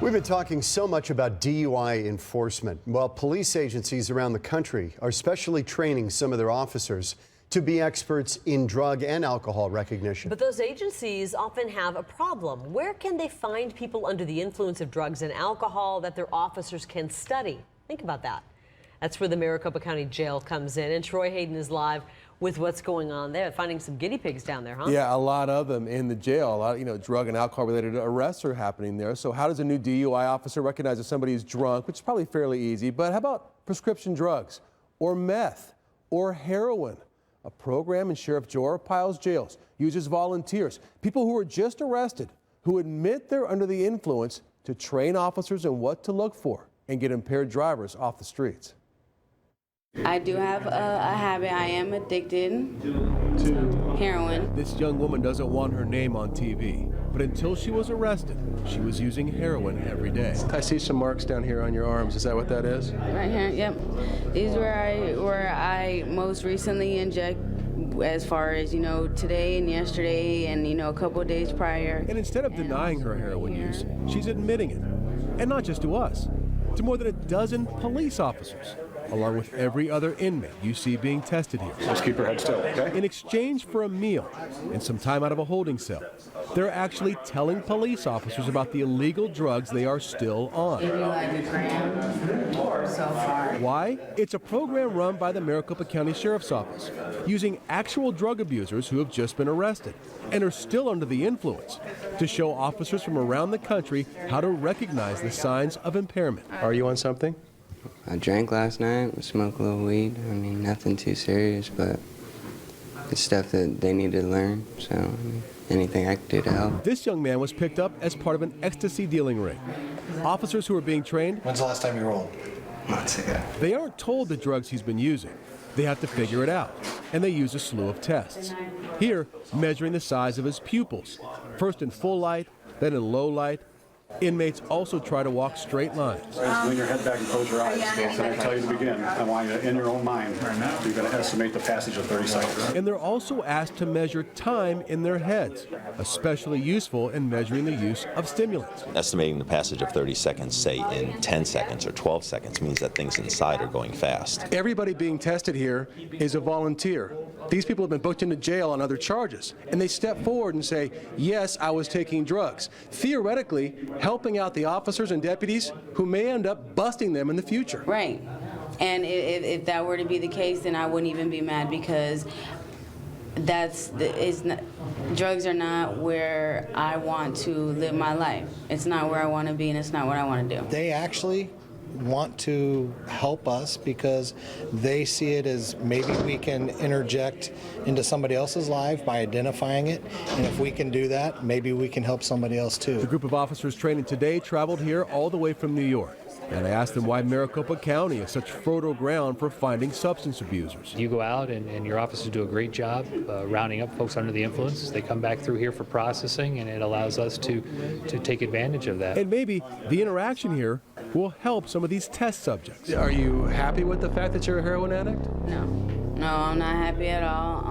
We've been talking so much about DUI enforcement. Well, police agencies around the country are specially training some of their officers to be experts in drug and alcohol recognition. But those agencies often have a problem. Where can they find people under the influence of drugs and alcohol that their officers can study? Think about that. That's where the Maricopa County Jail comes in, and Troy Hayden is live with what's going on there. Finding some guinea pigs down there, huh? Yeah, a lot of them in the jail. A lot, drug and alcohol related arrests are happening there. So how does a new DUI officer recognize if somebody is drunk, which is probably fairly easy, but how about prescription drugs or meth or heroin? A program in Sheriff Joe Arpaio's jails uses volunteers, people who are just arrested, who admit they're under the influence, to train officers in what to look for and get impaired drivers off the streets. I do have a habit. I am addicted to heroin. This young woman doesn't want her name on TV, but until she was arrested, she was using heroin every day. I see some marks down here on your arms. Is that what that is? Right here, yep. These are where I most recently inject, as far as, today and yesterday and, a couple of days prior. And instead of denying her heroin use, she's admitting it. And not just to us, to more than a dozen police officers, along with every other inmate you see being tested here. Just keep your head still, okay? In exchange for a meal and some time out of a holding cell, they're actually telling police officers about the illegal drugs they are still on. Maybe like a gram or so far. Why? It's a program run by the Maricopa County Sheriff's Office, using actual drug abusers who have just been arrested and are still under the influence, to show officers from around the country how to recognize the signs of impairment. Are you on something? I drank last night, smoked a little weed. I mean, nothing too serious, but it's stuff that they need to learn, so anything I can do to help. This young man was picked up as part of an ecstasy dealing ring. Officers who are being trained... When's the last time you rolled? Months ago. They aren't told the drugs he's been using. They have to figure it out, and they use a slew of tests. Here, measuring the size of his pupils, first in full light, then in low light. Inmates also try to walk straight lines. Lean your head back and close your eyes. So I tell you to begin. I want you to, in your own mind, you're going to estimate the passage of 30 seconds. And they're also asked to measure time in their heads, especially useful in measuring the use of stimulants. Estimating the passage of 30 seconds, say in 10 seconds or 12 seconds, means that things inside are going fast. Everybody being tested here is a volunteer. These people have been booked into jail on other charges, and they step forward and say, yes, I was taking drugs, theoretically helping out the officers and deputies who may end up busting them in the future. Right. And if that were to be the case, then I wouldn't even be mad, because drugs are not where I want to live my life. It's not where I want to be, and it's not what I want to do. They actually want to help us because they see it as maybe we can interject into somebody else's life by identifying it, and if we can do that, maybe we can help somebody else too. The group of officers training today traveled here all the way from New York. And I asked them why Maricopa County is such fertile ground for finding substance abusers. You go out and your officers do a great job rounding up folks under the influence. They come back through here for processing, and it allows us to take advantage of that. And maybe the interaction here will help some of these test subjects. Are you happy with the fact that you're a heroin addict? No, I'm not happy at all.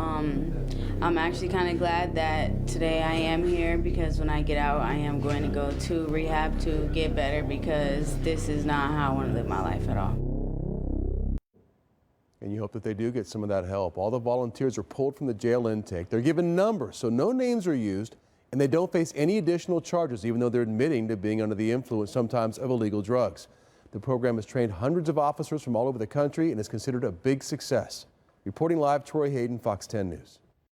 I'm actually kind of glad that today I am here, because when I get out, I am going to go to rehab to get better, because this is not how I want to live my life at all. And you hope that they do get some of that help. All the volunteers are pulled from the jail intake. They're given numbers, so no names are used, and they don't face any additional charges, even though they're admitting to being under the influence sometimes of illegal drugs. The program has trained hundreds of officers from all over the country and is considered a big success. Reporting live, Troy Hayden, Fox 10 News.